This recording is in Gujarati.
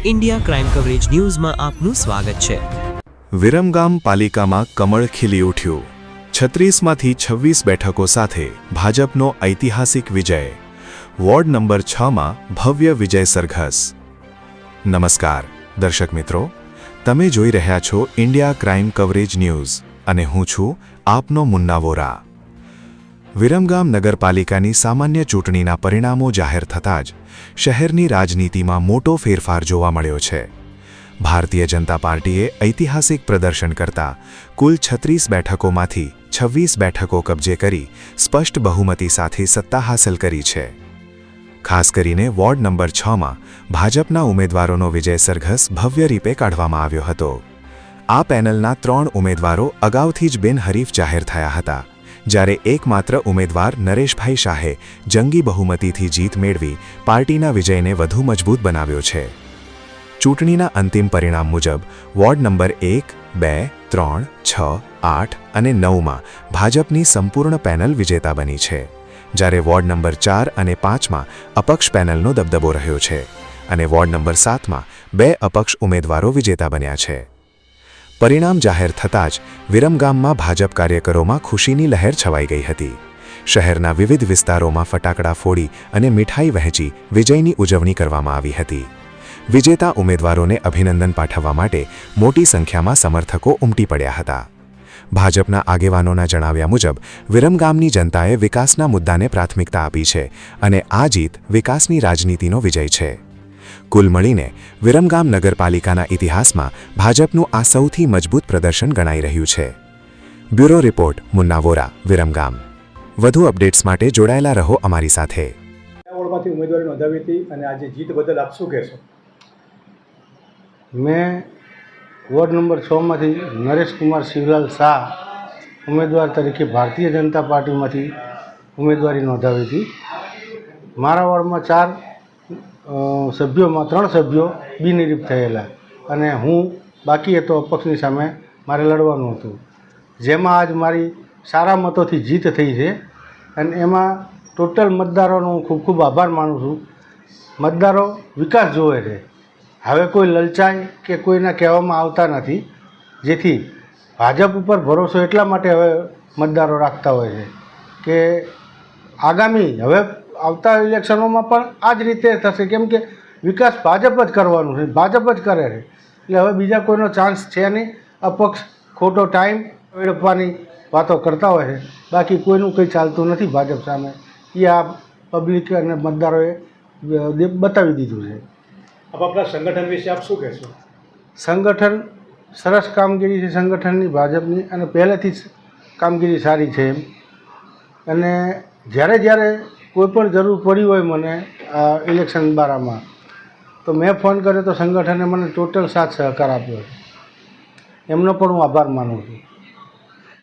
इंडिया क्राइम कवरेज न्यूज में आपનું સ્વાગત છે। વિરમગામ પાલિકામાં કમળ ખીલી ઉઠ્યું। 36માંથી 26 બેઠકો સાથે ભાજપનો ઐતિહાસિક વિજય। વોર્ડ નંબર 6માં ભવ્ય વિજય સરઘસ। નમસ્કાર દર્શક મિત્રો, તમે જોઈ રહ્યા છો ઇન્ડિયા ક્રાઇમ કવરેજ ન્યૂઝ અને હું છું આપનો મુન્ના વોરા। વિરમગામ નગરપાલિકાની સામાન્ય ચૂંટણીના પરિણામો જાહેર થતાં જ શહેરની રાજનીતિમાં મોટો ફેરફાર જોવા મળ્યો છે। ભારતીય જનતા પાર્ટીએ ઐતિહાસિક પ્રદર્શન કરતા કુલ 36 બેઠકોમાંથી 26 બેઠકો કબજે કરી સ્પષ્ટ બહુમતી સાથે સત્તા હાંસલ કરી છે। ખાસ કરીને વોર્ડ નંબર 6માં ભાજપના ઉમેદવારોનો વિજય સરઘસ ભવ્ય રીતે કાઢવામાં આવ્યો હતો। આ પેનલના 3 ઉમેદવારો અગાઉથી જ બિનહરીફ જાહેર થયા હતા, જ્યારે એકમાત્ર ઉમેદવાર નરેશભાઈ શાહે જંગી બહુમતીથી જીત મેળવી પાર્ટીના વિજયને વધુ મજબૂત બનાવ્યો છે। ચૂંટણીના અંતિમ પરિણામ મુજબ વોર્ડ નંબર 1, 2, 3, 6, 8 અને 9માં ભાજપની સંપૂર્ણ પેનલ વિજેતા બની છે, જ્યારે વોર્ડ નંબર 4 અને 5માં અપક્ષ પેનલનો દબદબો રહ્યો છે અને વોર્ડ નંબર 7માં 2 અપક્ષ ઉમેદવારો વિજેતા બન્યા છે। પરિણામ જાહેર થતાં જ વિરમગામમાં ભાજપ કાર્યકરોમાં ખુશીની લહેર છવાઈ ગઈ હતી। શહેરના વિવિધ વિસ્તારોમાં ફટાકડા ફોડી અને મીઠાઈ વહેંચી વિજયની ઉજવણી કરવામાં આવી હતી। વિજેતા ઉમેદવારોને અભિનંદન પાઠવવા માટે મોટી સંખ્યામાં સમર્થકો ઉમટી પડ્યા હતા। ભાજપના આગેવાનોના જણાવ્યા મુજબ વિરમગામની જનતાએ વિકાસના મુદ્દાને પ્રાથમિકતા આપી છે અને આ જીત વિકાસની રાજનીતિનો વિજય છે। કુલ મળીને વિરમગામ નગરપાલિકાના ઇતિહાસમાં ભાજપનું આ સૌથી મજબૂત પ્રદર્શન ગણાઈ રહ્યું છે। Bureau report Munna Vora, Viramgam. વધુ અપડેટ્સ માટે જોડાયેલા રહો અમારી સાથે। વોર્ડમાંથી ઉમેદવારી નોંધાવી હતી અને આજે જીત બદલ આપ શું કહેશો? मैं वोर्ड नंबर 6માંથી नरेश कुमार शिवलाल शाह उम्मीदवार तरीके भारतीय जनता पार्टी में उम्मीदवारी नोंधावी थी। मारा वोर्ड में 4 सभ्यों में 3 सभ्यों बिनहरीफ थयेला अने हूँ बाकी तो अपक्षनी सामे मारे लड़वानुं हतुं, जेमां आज मारी सारा मतोथी जीत थई छे अने एमां टोटल मतदारोनो खूब खूब आभार मानु छुं। मतदारो विकास जोवे छे, हवे कोई ललचाई के कोईना कहेवामां आवता नथी, जेथी भाजप पर भरोसो एटला माटे हवे मतदारो राखता होय छे के आगामी हवे आवता इलेक्शनों पण आ ज रीते थशे, केम के विकास भाजप ज करवानुं छे, भाजप ज करे छे એટલે હવે બીજા કોઈનો ચાન્સ છે નહીં। અપક્ષ ખોટો ટાઈમ વેડફવાની વાતો કરતા હોય છે, બાકી કોઈનું કંઈ ચાલતું નથી ભાજપ સામે, એ આ પબ્લિક અને મતદારોએ બતાવી દીધું છે। આપ આપણા સંગઠન વિશે આપ શું કહેશો? સંગઠન સરસ કામગીરી છે સંગઠનની ભાજપની, અને પહેલેથી જ કામગીરી સારી છે એમ। અને જ્યારે જ્યારે કોઈ પણ જરૂર પડી હોય મને આ ઇલેક્શન બારામાં તો મેં ફોન કર્યો તો સંગઠને મને ટોટલ સાથ સહકાર આપ્યો, એમનો પણ હું આભાર માનું છું।